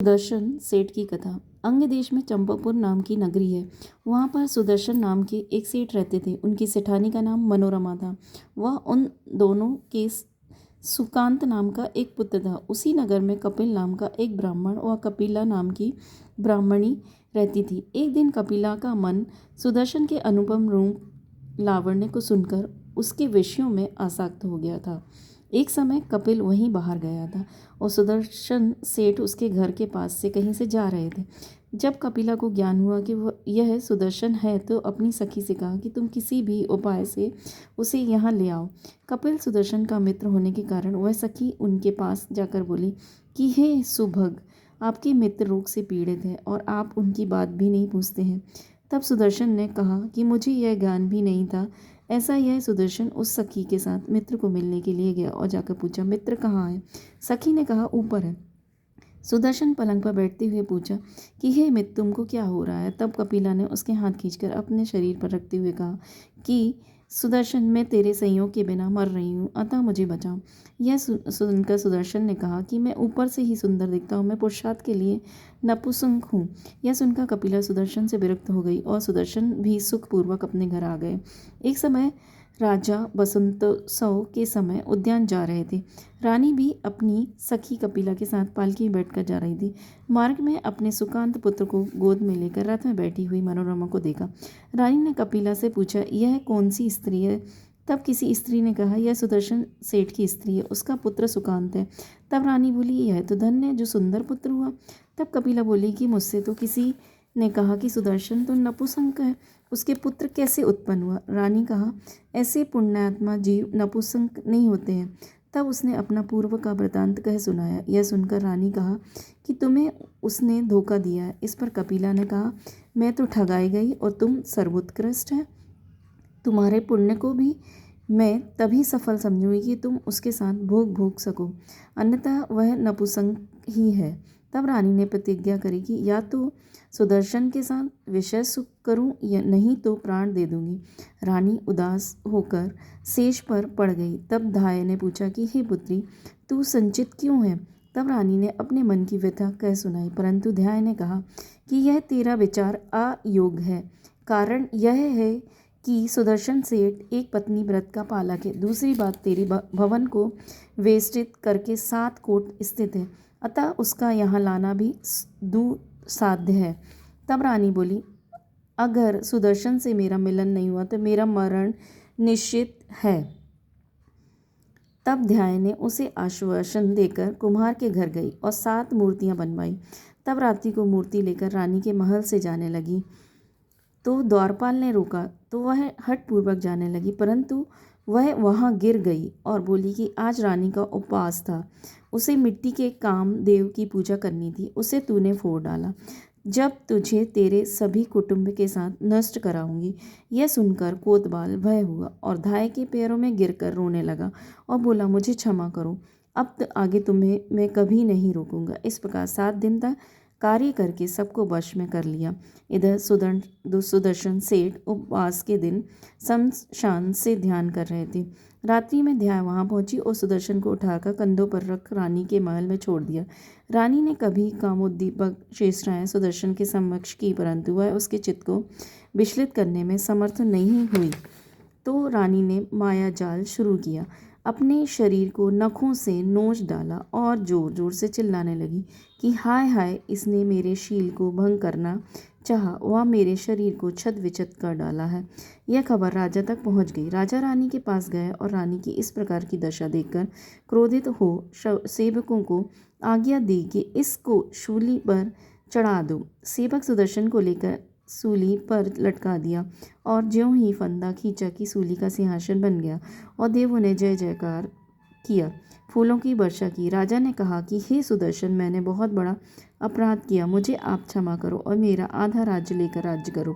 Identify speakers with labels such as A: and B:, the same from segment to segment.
A: सुदर्शन सेठ की कथा। अंग देश में चंपापुर नाम की नगरी है। वहाँ पर सुदर्शन नाम के एक सेठ रहते थे। उनकी सेठानी का नाम मनोरमा था। वह उन दोनों के सुकांत नाम का एक पुत्र था। उसी नगर में कपिल नाम का एक ब्राह्मण व कपिला नाम की ब्राह्मणी रहती थी। एक दिन कपिला का मन सुदर्शन के अनुपम रूप लावण्य को सुनकर उसके विषयों में आसक्त हो गया था। एक समय कपिल वहीं बाहर गया था और सुदर्शन सेठ उसके घर के पास से कहीं से जा रहे थे। जब कपिला को ज्ञान हुआ कि वह यह सुदर्शन है तो अपनी सखी से कहा कि तुम किसी भी उपाय से उसे यहाँ ले आओ। कपिल सुदर्शन का मित्र होने के कारण वह सखी उनके पास जाकर बोली कि हे सुभग, आपके मित्र रोग से पीड़ित हैं और आप उनकी बात भी नहीं पूछते हैं। तब सुदर्शन ने कहा कि मुझे यह ज्ञान भी नहीं था। ऐसा यह सुदर्शन उस सखी के साथ मित्र को मिलने के लिए गया और जाकर पूछा, मित्र कहाँ है? सखी ने कहा, ऊपर है। सुदर्शन पलंग पर बैठते हुए पूछा कि हे मित्र, तुमको क्या हो रहा है? तब कपिला ने उसके हाथ खींचकर अपने शरीर पर रखते हुए कहा कि सुदर्शन, मैं तेरे संयोग के बिना मर रही हूँ, अतः मुझे बचाओ। यह सुनकर सुदर्शन ने कहा कि मैं ऊपर से ही सुंदर दिखता हूँ, मैं पुरुषार्थ के लिए नपुंसक हूँ। यह सुनकर कपिला सुदर्शन से विरक्त हो गई और सुदर्शन भी सुखपूर्वक अपने घर आ गए। एक समय राजा बसंतोत्सव के समय उद्यान जा रहे थे। रानी भी अपनी सखी कपिला के साथ पालकी में बैठकर जा रही थी। मार्ग में अपने सुकांत पुत्र को गोद में लेकर रथ में बैठी हुई मनोरमा को देखा। रानी ने कपिला से पूछा, यह कौन सी स्त्री है? तब किसी स्त्री ने कहा, यह सुदर्शन सेठ की स्त्री है, उसका पुत्र सुकांत है। तब रानी बोली, यह तो धन्य है जो सुंदर पुत्र हुआ। तब कपिला बोली कि मुझसे तो किसी ने कहा कि सुदर्शन तो नपुंसक है, उसके पुत्र कैसे उत्पन्न हुआ? रानी कहा, ऐसे पुण्यात्मा जीव नपुंसक नहीं होते हैं। तब उसने अपना पूर्व का वृतांत कह सुनाया। यह सुनकर रानी कहा कि तुम्हें उसने धोखा दिया है। इस पर कपिला ने कहा, मैं तो ठगाई गई और तुम सर्वोत्कृष्ट है। तुम्हारे पुण्य को भी मैं तभी सफल समझूंगी कि तुम उसके साथ भोग भोग सको, अन्यथा वह नपुंसक ही है। तब रानी ने प्रतिज्ञा करी कि या तो सुदर्शन के साथ विषय सुख करूं या नहीं तो प्राण दे दूंगी। रानी उदास होकर शेष पर पड़ गई। तब धाय ने पूछा कि हे पुत्री, तू संचित क्यों है? तब रानी ने अपने मन की व्यथा कह सुनाई, परंतु ध्याय ने कहा कि यह तेरा विचार अयोग्य है। कारण यह है कि सुदर्शन सेठ एक पत्नी व्रत का पालक है। दूसरी बात, तेरी भवन को वेष्टित करके 7 कोट स्थित है, अतः उसका यहाँ लाना भी दुस्साध्य है। तब रानी बोली, अगर सुदर्शन से मेरा मिलन नहीं हुआ तो मेरा मरण निश्चित है। तब ध्याय ने उसे आश्वासन देकर कुम्हार के घर गई और 7 मूर्तियां बनवाई। तब रात्रि को मूर्ति लेकर रानी के महल से जाने लगी तो द्वारपाल ने रोका तो वह हठपूर्वक जाने लगी, परंतु वह वहां गिर गई और बोली कि आज रानी का उपवास था, उसे मिट्टी के काम देव की पूजा करनी थी, उसे तूने फोड़ डाला। जब तुझे तेरे सभी कुटुंब के साथ नष्ट कराऊंगी। यह सुनकर कोतवाल भय हुआ और धाय के पैरों में गिरकर रोने लगा और बोला, मुझे क्षमा करो, अब आगे तुम्हें मैं कभी नहीं रोकूंगा। इस प्रकार 7 दिन तक कार्य करके सबको वश में कर लिया। इधर सुदर्शन सेठ उपवास के दिन शमशान से ध्यान कर रहे थे। रात्रि में ध्यान वहां पहुंची और सुदर्शन को उठाकर कंधों पर रख रानी के महल में छोड़ दिया। रानी ने कभी कामोद्दीपक चेष्टाएं सुदर्शन के समक्ष की, परंतु वह उसके चित्त को विचलित करने में समर्थ नहीं हुई। तो रानी ने माया जाल शुरू किया, अपने शरीर को नखों से नोच डाला और जोर जोर से चिल्लाने लगी कि हाय हाय, इसने मेरे शील को भंग करना चाहा, वह मेरे शरीर को छत विछत कर डाला है। यह खबर राजा तक पहुंच गई। राजा रानी के पास गए और रानी की इस प्रकार की दशा देखकर क्रोधित हो सेवकों को आज्ञा दी कि इसको शूली पर चढ़ा दो। सेवक सुदर्शन को लेकर सूली पर लटका दिया और ज्यों ही फंदा खींचा कि सूली का सिंहासन बन गया और देवों ने जय जयकार किया, फूलों की वर्षा की। राजा ने कहा कि हे सुदर्शन, मैंने बहुत बड़ा अपराध किया, मुझे आप क्षमा करो और मेरा आधा राज्य लेकर राज्य करो।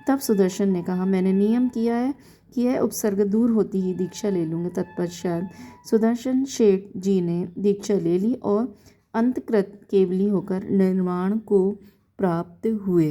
A: तब सुदर्शन ने कहा, मैंने नियम किया है कि यह उपसर्ग दूर होती ही दीक्षा ले लूँगा। तत्पश्चात सुदर्शन सेठ जी ने दीक्षा ले ली और अंतकृत केवली होकर निर्वाण को प्राप्त हुए।